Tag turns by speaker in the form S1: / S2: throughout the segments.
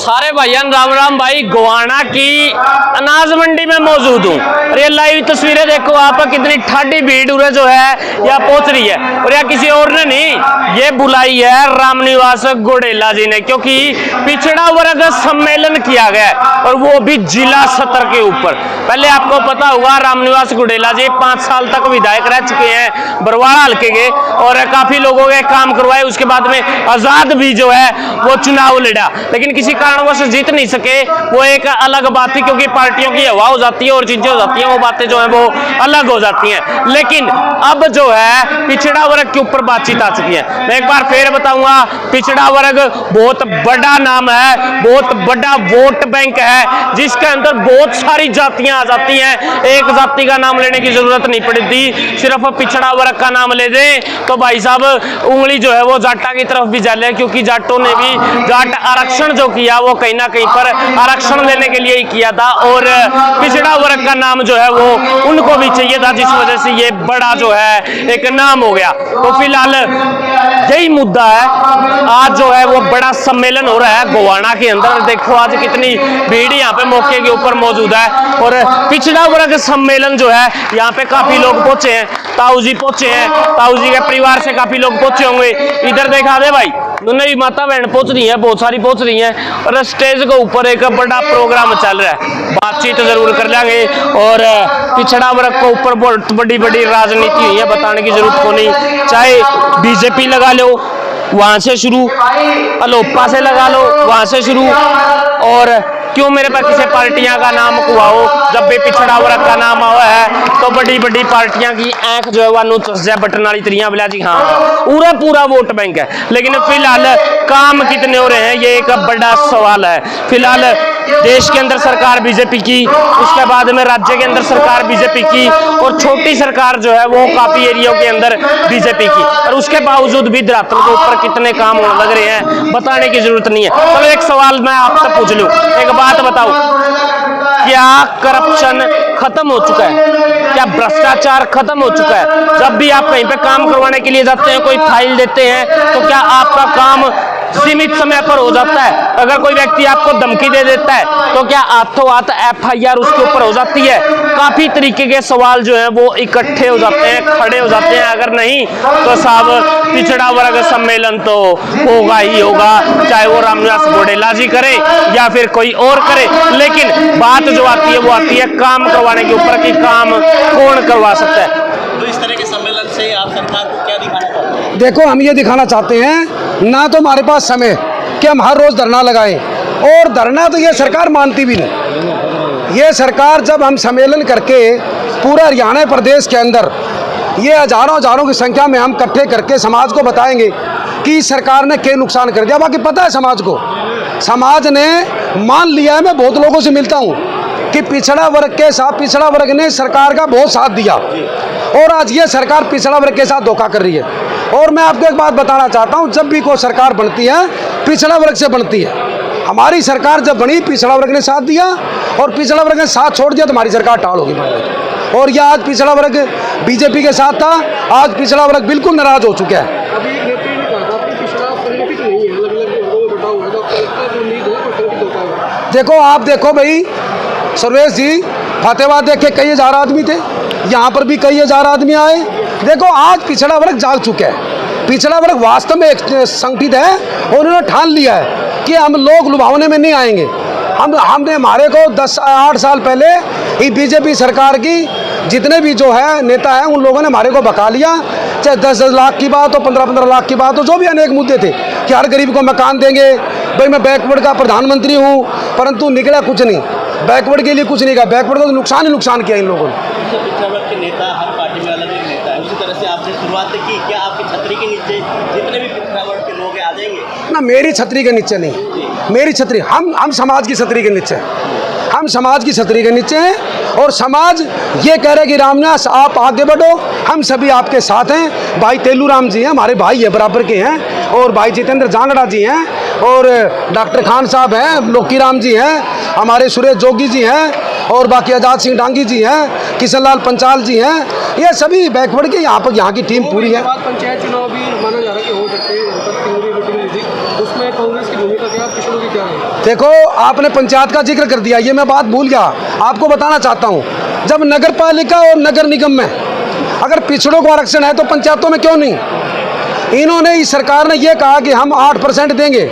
S1: सारे भाईयान राम राम भाई। गोवाना की अनाज मंडी में मौजूद हूँ और ये लाइव तस्वीरें देखो आप, कितनी ठाडी भीड़ उरे जो है यहाँ पहुंच रही है। और यहाँ किसी और ने नहीं, ये बुलाई है रामनिवास गोडेला जी ने, क्योंकि पिछड़ा वर्ग सम्मेलन किया गया है और वो भी जिला सत्र के ऊपर। पहले आपको पता होगा रामनिवास गोडेला जी 5 साल तक विधायक रह चुके हैं बरवाड़ा हल्के के और काफी लोगों के काम करवाए। उसके बाद में आजाद भी जो है वो चुनाव लड़ा, लेकिन किसी कारणवश जीत नहीं सके। वो एक अलग बात थी, क्योंकि पार्टियों की हवा हो जाती है और चीजें हो जाती हैं, वो बातें जो है वो अलग हो जाती हैं। लेकिन अब जो है पिछड़ा वर्ग के ऊपर बातचीत आ चुकी है। मैं एक बार फिर बताऊंगा, पिछड़ा वर्ग बहुत बड़ा नाम है, बहुत बड़ा वोट बैंक है, जिसके अंदर बहुत सारी जातियां आ जाती हैं। एक जाति का नाम लेने की जरूरत नहीं पड़ती, सिर्फ पिछड़ा वर्ग का नाम ले दें तो भाई साहब उंगली जो है वो जाटा की तरफ भी जा ले, क्योंकि जाटों ने भी जाट आरक्षण जो किया वो कहीं ना कहीं पर आरक्षण लेने के लिए ही किया था और पिछड़ा वर्ग का नाम जो है वो उनको भी चाहिए था, जिस वजह से ये बड़ा जो है एक नाम हो गया। तो फिलहाल यही मुद्दा है। आज जो है वो बड़ा सम्मेलन हो रहा है गोवाना के अंदर। देखो आज कितनी भीड़ यहाँ पे मौके के ऊपर मौजूद है और पिछड़ा वर्ग सम्मेलन जो है यहाँ पे काफी लोग पहुंचे हैं। ताऊ जी पहुंचे हैं, ताऊ जी के परिवार से काफी लोग पहुंचे होंगे। इधर देखा दे भाई, दोनों भी माता बहन पहुंच रही है, बहुत सारी पहुंच रही हैं और स्टेज के ऊपर एक बड़ा प्रोग्राम चल रहा है। बातचीत जरूर कर लेंगे और पिछड़ा वर्ग को ऊपर बहुत बड़ी बड़ी राजनीति हुई है, बताने की जरूरत को नहीं। चाहे बीजेपी लगा लो वहां से शुरू, अलोपा से लगा लो वहां से शुरू, और क्यों मेरे पास किसी पार्टियां का नाम कुआओ। जब भी पिछड़ा वर्ग का नाम हुआ है तो बड़ी बड़ी पार्टियां की आंख जो है वह बटन वाली तरियां बिला जी। हाँ, पूरा पूरा वोट बैंक है, लेकिन फिलहाल काम कितने हो रहे हैं ये एक बड़ा सवाल है। फिलहाल देश के अंदर सरकार बीजेपी की, उसके बाद में राज्य के अंदर सरकार बीजेपी की और छोटी सरकार जो है वो काफी एरिया के अंदर बीजेपी की, और उसके बावजूद भी धरातल के ऊपर कितने काम होने लग रहे हैं बताने की जरूरत नहीं है। चलो एक सवाल मैं आपसे पूछ लूं, एक बात बताओ, क्या करप्शन खत्म हो चुका है? क्या भ्रष्टाचार खत्म हो चुका है? जब भी आप कहीं पे काम करवाने के लिए जाते हैं, कोई फाइल देते हैं, तो क्या आपका काम सीमित समय पर हो जाता है? अगर कोई व्यक्ति आपको धमकी दे देता है तो क्या हाथों हाथ FIR उसके ऊपर हो जाती है? काफी तरीके के सवाल जो है वो इकट्ठे हो जाते हैं, खड़े हो जाते हैं। अगर नहीं तो साहब पिछड़ा वर्ग सम्मेलन तो होगा ही होगा, चाहे वो रामनिवास गोडेला जी करे या फिर कोई और करे। लेकिन बात जो आती है वो आती है काम करवाने के ऊपर कि काम कौन करवा सकता है।
S2: तो इस तरह के सम्मेलन से आप सरकार को क्या दिखाना चाहते हैं?
S3: देखो, हम ये दिखाना चाहते हैं ना तो हमारे पास समय कि हम हर रोज धरना लगाएं, और धरना तो ये सरकार मानती भी नहीं। ये सरकार जब हम सम्मेलन करके पूरा हरियाणा प्रदेश के अंदर ये हजारों की संख्या में हम इकट्ठे करके समाज को बताएंगे कि सरकार ने क्या नुकसान कर दिया। बाकी पता है समाज को, समाज ने मान लिया है। मैं बहुत लोगों से मिलता हूँ कि पिछड़ा वर्ग के साथ, पिछड़ा वर्ग ने सरकार का बहुत साथ दिया और आज ये सरकार पिछड़ा वर्ग के साथ धोखा कर रही है। और मैं आपको एक बात बताना चाहता हूँ, जब भी कोई सरकार बनती है पिछड़ा वर्ग से बनती है। हमारी सरकार जब बनी पिछड़ा वर्ग ने साथ दिया और पिछड़ा वर्ग ने साथ छोड़ दिया तो हमारी सरकार टाल होगी। और यह आज पिछड़ा वर्ग बीजेपी के साथ था, आज पिछड़ा वर्ग बिल्कुल नाराज हो चुका है। देखो, आप देखो भाई सर्वेश जी, फतेहाबाद देख के कई हजार आदमी थे, यहाँ पर भी कई हजार आदमी आए। देखो, आज पिछड़ा वर्ग जाग चुका है। पिछड़ा वर्ग वास्तव में एक संगठित है और उन्होंने ठान लिया है कि हम लोग लुभावने में नहीं आएंगे। हमने हमारे को 8 साल पहले ही बीजेपी सरकार की जितने भी जो है नेता हैं उन लोगों ने हमारे को बका लिया, चाहे 10-10 लाख की बात हो, 15-15 लाख की बात हो, जो भी अनेक मुद्दे थे कि हर गरीब को मकान देंगे। भाई मैं बैकवर्ड का प्रधानमंत्री हूँ, परंतु निकला कुछ नहीं, बैकवर्ड के लिए कुछ नहीं कहा, बैकवर्ड का तो नुकसान ही नुकसान किया इन लोगों ने।
S2: पिछड़ा वर्ग के नेता हर पार्टी में अलग एक नेता है, उसी तरह से आपने शुरुआत की, क्या आपकी छतरी के नीचे जितने भी पिछड़ा वर्ग के लोग आ जाएंगे?
S3: ना, मेरी छतरी के नीचे नहीं, मेरी छतरी हम समाज की छतरी के नीचे, हम समाज की छतरी के नीचे हैं। और समाज ये कह रहे कि रामनिवास आप आगे बढ़ो, हम सभी आपके साथ हैं। भाई तेलू राम जी हैं, हमारे भाई है, बराबर के हैं, और भाई जितेंद्र जांगड़ा जी हैं, और डॉक्टर खान साहब हैं, लोकी राम जी हैं, हमारे सुरेश जोगी जी हैं, और बाकी आजाद सिंह डांगी जी हैं, किशन लाल पंचाल जी हैं। ये सभी बैकवर्ड के यहाँ की टीम पूरी है।
S4: पंचायत चुनाव भी माना जा रहा है कि हो सकते हैं, उसमें कांग्रेस की भूमिका क्या, पिछड़ों की क्या है?
S3: देखो आपने पंचायत का जिक्र कर दिया, ये मैं बात भूल गया, आपको बताना चाहता हूँ। जब नगर पालिका और नगर निगम में अगर पिछड़ों को आरक्षण है तो पंचायतों में क्यों नहीं? इन्होंने, इस सरकार ने ये कहा कि हम 8% देंगे,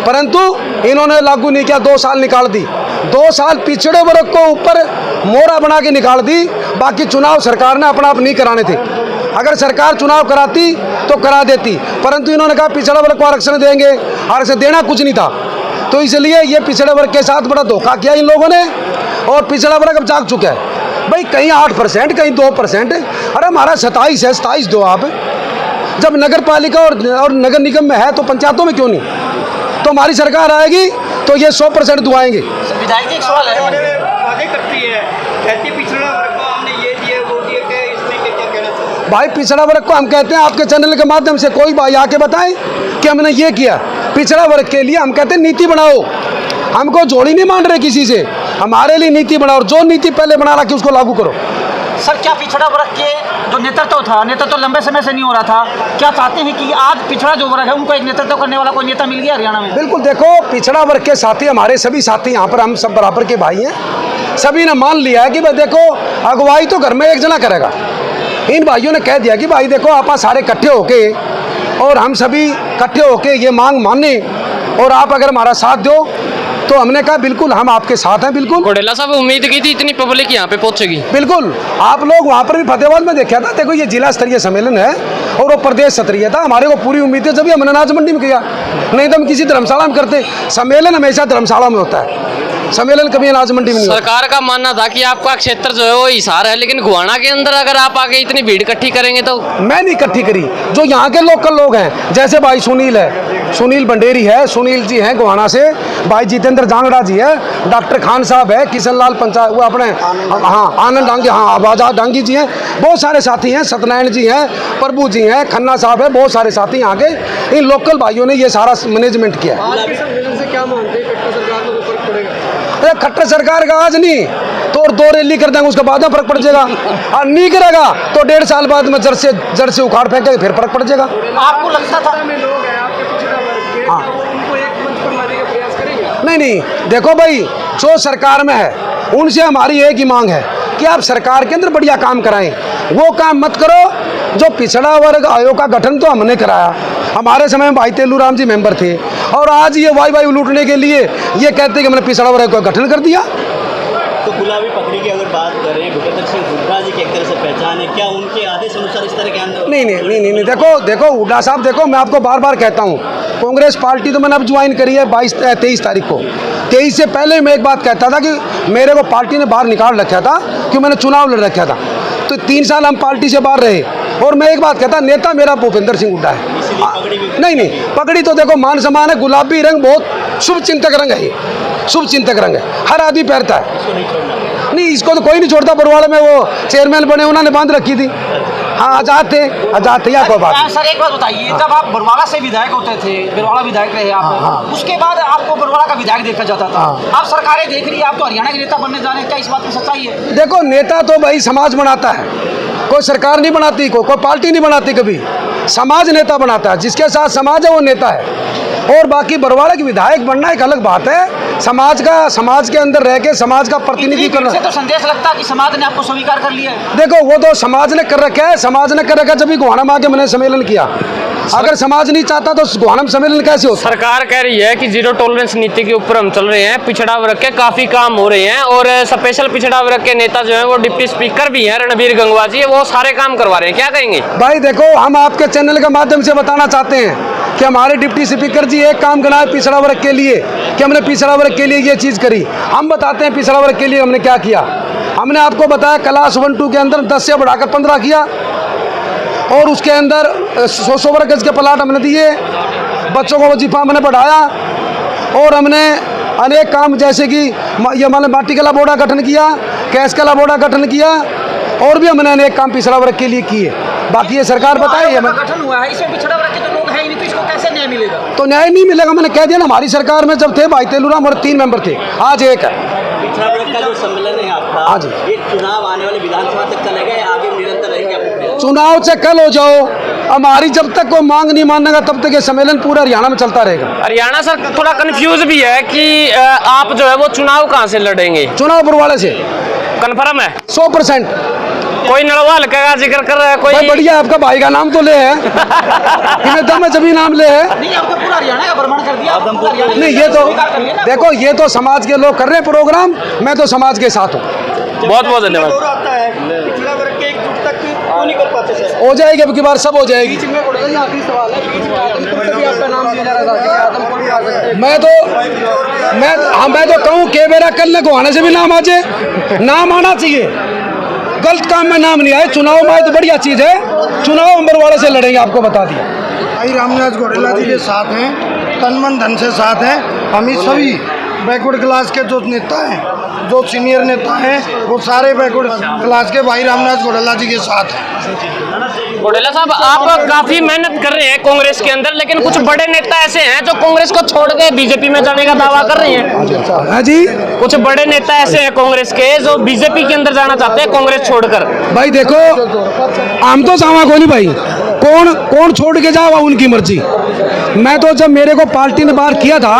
S3: परंतु इन्होंने लागू नहीं किया, 2 साल निकाल दी। 2 साल पिछड़े वर्ग को ऊपर मोहरा बना के निकाल दी। बाकी चुनाव सरकार ने अपना आप नहीं कराने थे। अगर सरकार चुनाव कराती तो करा देती, परंतु इन्होंने कहा पिछड़ा वर्ग को आरक्षण देंगे, आरक्षण देना कुछ नहीं था। तो इसलिए ये पिछड़े वर्ग के साथ बड़ा धोखा किया इन लोगों ने, और पिछड़ा वर्ग अब जाग चुका है। भाई कहीं 8%, कहीं 2%, अरे हमारा 27 है, 27 दो आप। जब नगर पालिका और नगर निगम में है तो पंचायतों में क्यों नहीं? तो हमारी सरकार आएगी तो ये 100% दुआएंगे।
S2: विधायक जी एक सवाल है,
S4: वादे करती है, कहती है पिछड़ा वर्ग को हमने ये दिए वो दिए, कि इसमें क्या कहना चाहिए?
S3: भाई पिछड़ा वर्ग को हम कहते हैं, आपके चैनल के माध्यम से कोई भाई आके बताएं कि हमने ये किया। पिछड़ा वर्ग के लिए हम कहते हैं नीति बनाओ, हमको जोड़ी नहीं मान रहे किसी से, हमारे लिए नीति बनाओ, और जो नीति पहले बना रखी उसको लागू करो।
S4: सर क्या पिछड़ा वर्ग के जो नेतृत्व था, नेतृत्व लंबे समय से नहीं हो रहा था, क्या चाहते हैं कि आज पिछड़ा जो वर्ग है उनको एक नेतृत्व करने वाला कोई नेता मिल गया हरियाणा में?
S3: बिल्कुल, देखो पिछड़ा वर्ग के साथी हमारे सभी साथी यहाँ पर, हम सब बराबर के भाई हैं। सभी ने मान लिया है कि भाई देखो अगुवाई तो घर में एक जना करेगा। इन भाइयों ने कह दिया कि भाई देखो आप सारे इकट्ठे होके और हम सभी इकट्ठे होके ये मांग माने, और आप अगर हमारा साथ दो तो हमने कहा बिल्कुल हम आपके साथ हैं। बिल्कुल
S1: घोडेला साहब उम्मीद की थी इतनी पब्लिक यहाँ पे पहुंचेगी?
S3: बिल्कुल, आप लोग वहाँ पर भी फतेहाबाद में देखा था। देखो ये जिला स्तरीय सम्मेलन है और वो प्रदेश स्तरीय था। हमारे को पूरी उम्मीद है, जब हमने अनाज मंडी में किया, नहीं तो हम किसी धर्मशाला में करते। सम्मेलन हमेशा धर्मशाला में होता है, सम्मेलन कभी अनाज मंडी में नहीं होता।
S1: सरकार का मानना था कि आपका क्षेत्र जो है वो हिसार है, लेकिन गुवाना के अंदर अगर आप आगे इतनी भीड़ इकट्ठी करेंगे तो?
S3: मैं नहीं इकट्ठी करी, जो यहाँ के लोकल लोग हैं, जैसे भाई सुनील है, सुनील भंडेरी है, सुनील जी हैं गोहाना से, भाई जितेंद्र जांगड़ा जी है, डॉक्टर खान साहब है, किशन लाल पंचायत वो अपने, हाँ आनंद डांगी, हाँ आबाद डांगी जी हैं, बहुत सारे साथी हैं, सत्यनारायण जी हैं, प्रभु जी हैं, खन्ना साहब है, बहुत सारे साथी यहाँ के। इन लोकल भाइयों ने ये सारा मैनेजमेंट किया। अरे खट्टर सरकार का आज नहीं तो और 2 रैली कर देंगे, उसके बाद में फर्क पड़ जाएगा। और नहीं करेगा तो 1.5 साल बाद में जड़ से उखाड़ फेंकेंगे, फिर फर्क पड़ जाएगा।
S4: आपको लगता था?
S3: हाँ। नहीं, देखो भाई जो सरकार में है उनसे हमारी एक ही मांग है कि आप सरकार के अंदर बढ़िया काम कराएं, वो काम मत करो। जो पिछड़ा वर्ग आयोग का गठन तो हमने कराया, हमारे समय में भाई तेलूराम जी मेंबर थे, और आज ये वाई लूटने के लिए ये कहते कि हमने पिछड़ा वर्ग का गठन कर दिया।
S2: तो गुलाबी पगड़ी की अगर बात करें, भूपेंद्र सिंह हुड्डा जी की एक तरह से पहचान है, क्या उनके आदेश अनुसार इस तरह के आंदोलन?
S3: नहीं, देखो हुड्डा साहब, देखो मैं आपको बार बार कहता हूँ, कांग्रेस पार्टी तो मैंने अब ज्वाइन करी है 23 तारीख को। 23 से पहले मैं एक बात कहता था कि मेरे को पार्टी ने बाहर निकाल रखा था कि मैंने चुनाव लड़ रखा था, तो 3 साल हम पार्टी से बाहर रहे। और मैं एक बात कहता, नेता मेरा भूपेंद्र सिंह हुड्डा है। नहीं, पगड़ी तो देखो मान सम्मान है, गुलाबी रंग बहुत शुभ चिंतक रंग है, ये शुभ चिंतक रंग है, हर आदमी पहनता है। नहीं, इसको तो कोई नहीं छोड़ता। बरवाड़ा में वो चेयरमैन बने, उन्होंने बांध रखी थी। हाँ, आजाद थे या कोई बात।
S4: सर एक बात बताइए, जब आप बरवाड़ा से विधायक होते थे, बरवाड़ा विधायक रहे आप, उसके बाद आपको बरवाड़ा का विधायक देखा जाता था। आप सरकारें देख रही है, आप तो हरियाणा के नेता बनने जा रहे हैं, क्या इस बात की सच्चाई है?
S3: देखो नेता तो भाई समाज बनाता है, कोई सरकार नहीं बनाती, कोई पार्टी नहीं बनाती, कभी समाज नेता बनाता है। जिसके साथ समाज है वो नेता है। और बाकी बरवाड़ा के विधायक बनना एक अलग बात है, समाज के अंदर रह के समाज का प्रतिनिधि करना।
S4: तो संदेश लगता है कि समाज ने आपको स्वीकार कर लिया है।
S3: देखो वो तो समाज ने कर रखा है, जब भी गोहाना में आके मैंने सम्मेलन किया। अगर समाज नहीं चाहता तो गोहाना में सम्मेलन कैसे होता?
S1: सरकार कह रही है कि 0 टॉलरेंस नीति के ऊपर हम चल रहे हैं, पिछड़ा वर्ग के काफी काम हो रहे हैं, और स्पेशल पिछड़ा वर्ग के नेता जो है वो डिप्टी स्पीकर भी हैं, रणबीर गंगवा जी, वो सारे काम करवा रहे हैं, क्या कहेंगे?
S3: भाई देखो हम आपके चैनल के माध्यम से बताना चाहते हैं कि हमारे डिप्टी स्पीकर जी एक काम कराए पिछड़ा वर्ग के लिए, कि हमने पिछड़ा वर्ग के लिए ये चीज़ करी। हम बताते हैं पिछड़ा वर्ग के लिए हमने क्या किया। हमने आपको बताया क्लास 1-2 के अंदर 10 से बढ़ाकर 15 किया, और उसके अंदर 100 वर्ग गज के प्लाट हमने दिए, बच्चों को वजीफा हमने बढ़ाया, और हमने अनेक काम जैसे कि ये मैंने माटी कला बोर्ड का गठन किया, कैश कला बोर्ड का गठन किया, और भी हमने अनेक काम पिछड़ा वर्ग के लिए किए। बाकी ये सरकार बताए
S4: गठन हुआ है, इसमें पिछड़ा वर्ग के तो लोग हैं ही नहीं, तो इसको कैसे न्याय मिलेगा?
S3: तो न्याय नहीं मिलेगा, मैंने कह दिया ना। हमारी सरकार में जब थे भाई तेलूराम और 3 मेंबर थे, आज 1 है।
S2: पिछड़ा वर्ग का जो सम्मेलन है आपका, ये चुनाव आने वाले विधानसभा तक चलेगा या आगे निरंतर रहेगा?
S3: चुनाव से कल हो जाओ हमारी जब तक कोई मांग नहीं मानेगा तब तक ये सम्मेलन पूरा हरियाणा में चलता रहेगा।
S1: हरियाणा सर थोड़ा कंफ्यूज भी है कि आप जो है वो चुनाव कहाँ से लड़ेंगे?
S3: चुनाव बरवाड़े से
S1: कन्फर्म है?
S3: 100%।
S1: कोई नलवाल का जिक्र कर रहा है कोई?
S3: भाई बढ़िया, आपका भाई का नाम तो ले है इन्हें दम है जब ही नाम ले है।
S4: नहीं, आपको पूरा हरियाणा का भ्रमण कर दिया, पूरा हरियाणा
S3: नहीं, ये तो देखो, ये तो समाज के लोग कर रहे हैं प्रोग्राम, मैं तो समाज के साथ हूँ।
S1: बहुत बहुत धन्यवाद।
S2: दौर आता है पिछड़ा वर्ग के एकजुट तक क्यों नहीं कर पाते सर?
S3: हो जाएगी, अब की बार सब हो जाएगी। मैं तो कहूँ के मेरा कल को आने से भी नाम आ जाए, नाम आना चाहिए, गलत काम में नाम नहीं आए। चुनाव में आए तो बढ़िया चीज़ है, चुनाव हम बरवाड़े से लड़ेंगे, आपको बता दिया।
S5: भाई रामनाथ घोडेला जी के साथ हैं, तन मन धन से साथ हैं। हम ही सभी बैकवर्ड क्लास के जो नेता हैं, जो सीनियर नेता हैं, वो सारे बैकवर्ड क्लास के भाई रामनाथ घोडेला जी के साथ हैं।
S1: घोडेला साहब, आप काफी मेहनत कर रहे हैं कांग्रेस के अंदर, लेकिन कुछ बड़े नेता ऐसे हैं जो कांग्रेस को छोड़ के बीजेपी में जाने का दावा कर रहे हैं।
S3: हाँ जी,
S1: कुछ बड़े नेता ऐसे हैं कांग्रेस के जो बीजेपी के अंदर जाना चाहते हैं कांग्रेस छोड़कर।
S3: भाई देखो, हम तो चावा को नहीं भाई, कौन छोड़ के जाओ उनकी मर्जी। मैं तो जब मेरे को पार्टी ने बाहर किया था,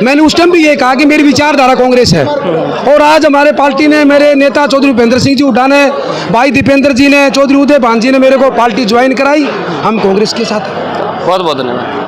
S3: मैंने उस टाइम भी ये कहा कि मेरी विचारधारा कांग्रेस है। और आज हमारे पार्टी ने, मेरे नेता चौधरी भूपेंद्र सिंह जी हुड्डा ने, भाई दीपेंद्र जी ने, चौधरी उदय भान जी ने मेरे को पार्टी ज्वाइन कराई, हम कांग्रेस के साथ।
S1: बहुत बहुत धन्यवाद।